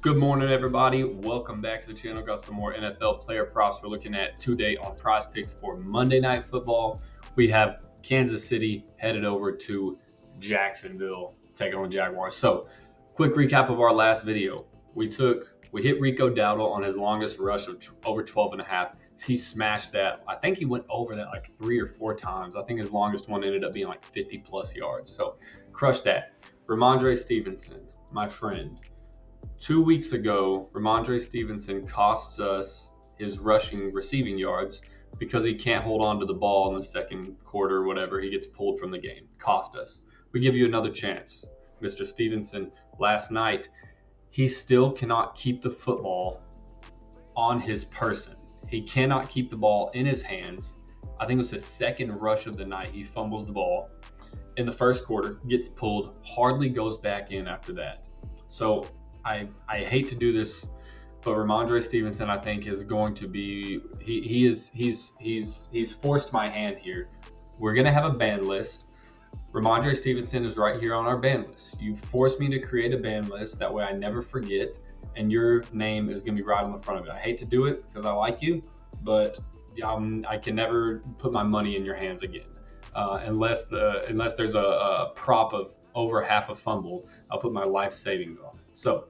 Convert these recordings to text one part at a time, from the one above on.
Good morning, everybody. Welcome back to the channel. Got some more NFL player props we're looking at today on PrizePicks for Monday Night Football. We have Kansas City headed over to Jacksonville, taking on the Jaguars. So, quick recap of our last video. We hit Rico Dowdle on his longest rush of over 12 and a half. He smashed that. I think he went over that like 3 or 4 times. I think his longest one ended up being like 50 plus yards. So, crushed that. Ramondre Stevenson, my friend. 2 weeks ago, Ramondre Stevenson costs us his receiving yards because he can't hold on to the ball in the second quarter or whatever. He gets pulled from the game. Cost us. We give you another chance. Mr. Stevenson, last night, he still cannot keep the football on his person. He cannot keep the ball in his hands. I think it was his second rush of the night. He fumbles the ball in the first quarter, gets pulled, hardly goes back in after that. So I hate to do this, but Ramondre Stevenson, I think, is going to be he's forced my hand here. We're gonna have a ban list. Ramondre Stevenson is right here on our ban list. You forced me to create a ban list, that way I never forget, and your name is gonna be right on the front of it. I hate to do it because I like you, but I can never put my money in your hands again. Unless there's a prop of over half a fumble, I'll put my life savings on it. So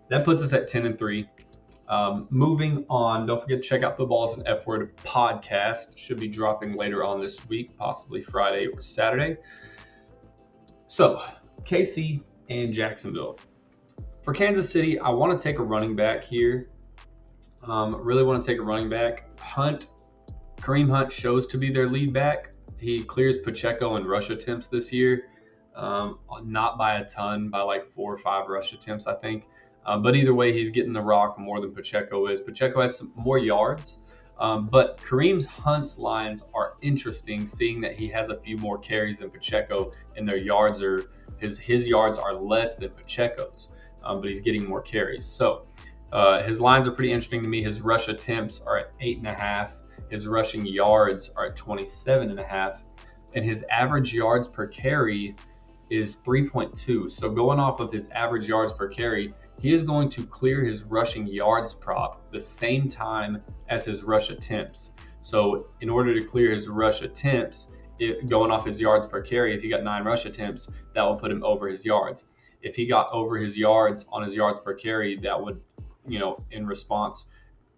that puts us at 10-3. Moving on, don't forget to check out Football's an F Word podcast. Should be dropping later on this week, possibly Friday or Saturday. So, KC and Jacksonville. For Kansas City, I want to take a running back here. Really want to take a running back. Kareem Hunt shows to be their lead back. He clears Pacheco in rush attempts this year. Not by a ton, by like 4 or 5 rush attempts, I think. But either way, he's getting the rock more than Pacheco is. Pacheco has some more yards, but Kareem Hunt's lines are interesting, seeing that he has a few more carries than Pacheco, and their yards are his yards are less than Pacheco's, but he's getting more carries. So his lines are pretty interesting to me. His rush attempts are at 8.5. His rushing yards are at 27.5, and his average yards per carry is 3.2. So going off of his average yards per carry, he is going to clear his rushing yards prop the same time as his rush attempts. So in order to clear his rush attempts, going off his yards per carry, if he got 9 rush attempts, that will put him over his yards. If he got over his yards on his yards per carry, that would, in response,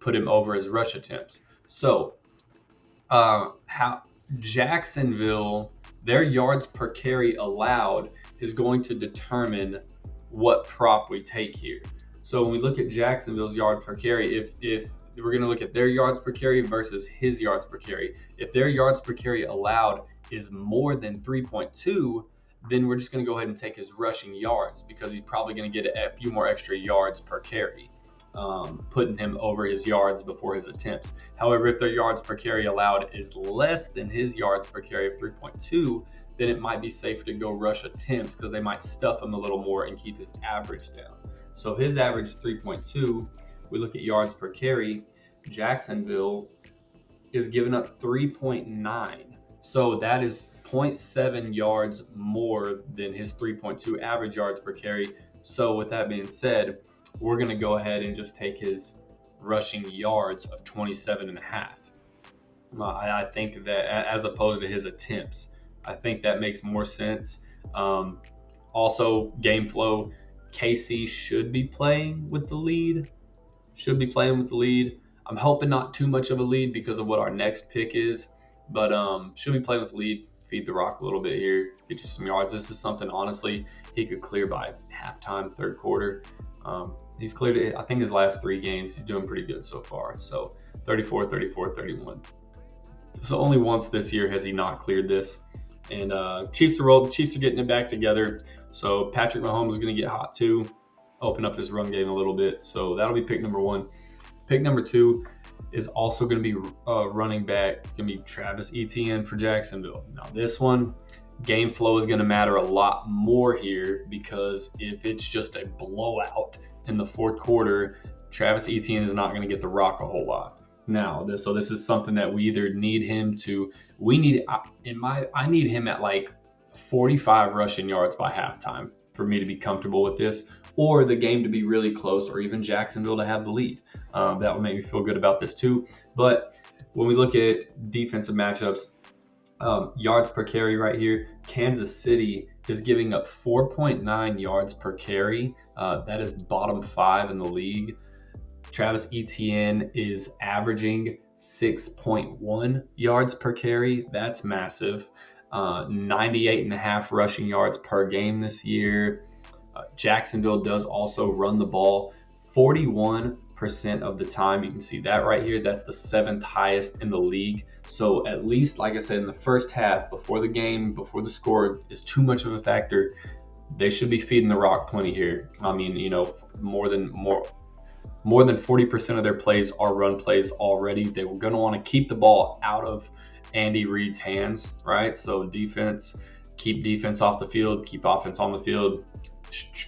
put him over his rush attempts. So how Jacksonville, their yards per carry allowed is going to determine what prop we take here. So when we look at Jacksonville's yards per carry, if we're going to look at their yards per carry versus his yards per carry, if their yards per carry allowed is more than 3.2, then we're just going to go ahead and take his rushing yards, because he's probably going to get a few more extra yards per carry, putting him over his yards before his attempts. However, if their yards per carry allowed is less than his yards per carry of 3.2, then it might be safer to go rush attempts, because they might stuff him a little more and keep his average down. So his average 3.2, we look at yards per carry, Jacksonville is giving up 3.9. So that is 0.7 yards more than his 3.2 average yards per carry. So with that being said, we're going to go ahead and just take his rushing yards of 27.5. I think that, as opposed to his attempts, I think that makes more sense. Also, game flow, KC should be playing with the lead. I'm hoping not too much of a lead because of what our next pick is, but should be playing with the lead. Feed the rock a little bit here, get you some yards. This is something, honestly, he could clear by halftime, third quarter. He's cleared it, I think, his last 3 games. He's doing pretty good so far. So 34, 34, 31. So only once this year has he not cleared this. And Chiefs are getting it back together. So Patrick Mahomes is going to get hot too, open up this run game a little bit. So that'll be pick number 1. Pick number 2 is also going to be running back. It's going to be Travis Etienne for Jacksonville. Now this one, game flow is going to matter a lot more here, because if it's just a blowout in the fourth quarter, Travis Etienne is not going to get the rock a whole lot. Now, this is something that we either need him to. I need him at like 45 rushing yards by halftime. for me to be comfortable with this, or the game to be really close, or even Jacksonville to have the lead. That would make me feel good about this too. But when we look at defensive matchups, yards per carry right here, Kansas City is giving up 4.9 yards per carry. That is bottom 5 in the league. Travis Etienne is averaging 6.1 yards per carry. That's massive. 98.5 rushing yards per game this year. Jacksonville does also run the ball 41% of the time. You can see that right here. That's the 7th highest in the league. So at least, like I said, in the first half, before the game, before the score is too much of a factor, they should be feeding the rock plenty here. I mean, more than 40% of their plays are run plays already. They were going to want to keep the ball out of Andy Reid's hands, right? So defense, keep defense off the field, keep offense on the field,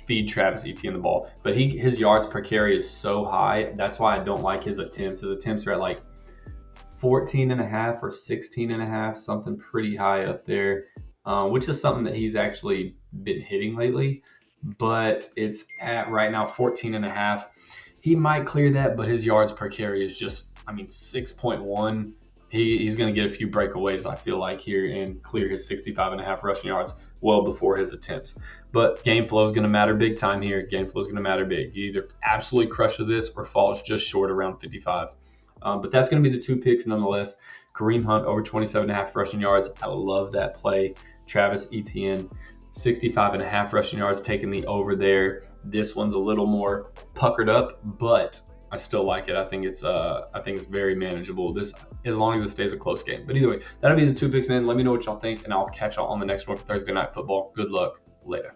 feed Travis Etienne the ball. But his yards per carry is so high. That's why I don't like his attempts. His attempts are at like 14.5 or 16.5, something pretty high up there, which is something that he's actually been hitting lately. But it's at right now 14.5. He might clear that, but his yards per carry is just, 6.1. He's going to get a few breakaways, I feel like, here and clear his 65.5 rushing yards well before his attempts. But game flow is going to matter big time here. Game flow is going to matter big. He either absolutely crushes this or falls just short around 55. But that's going to be the 2 picks nonetheless. Kareem Hunt over 27.5 rushing yards. I love that play. Travis Etienne, 65.5 rushing yards, taking the over there. This one's a little more puckered up, but I still like it. I think it's very manageable. This, as long as it stays a close game. But either way, that'll be the 2 picks, man. Let me know what y'all think, and I'll catch y'all on the next one for Thursday Night Football. Good luck. Later.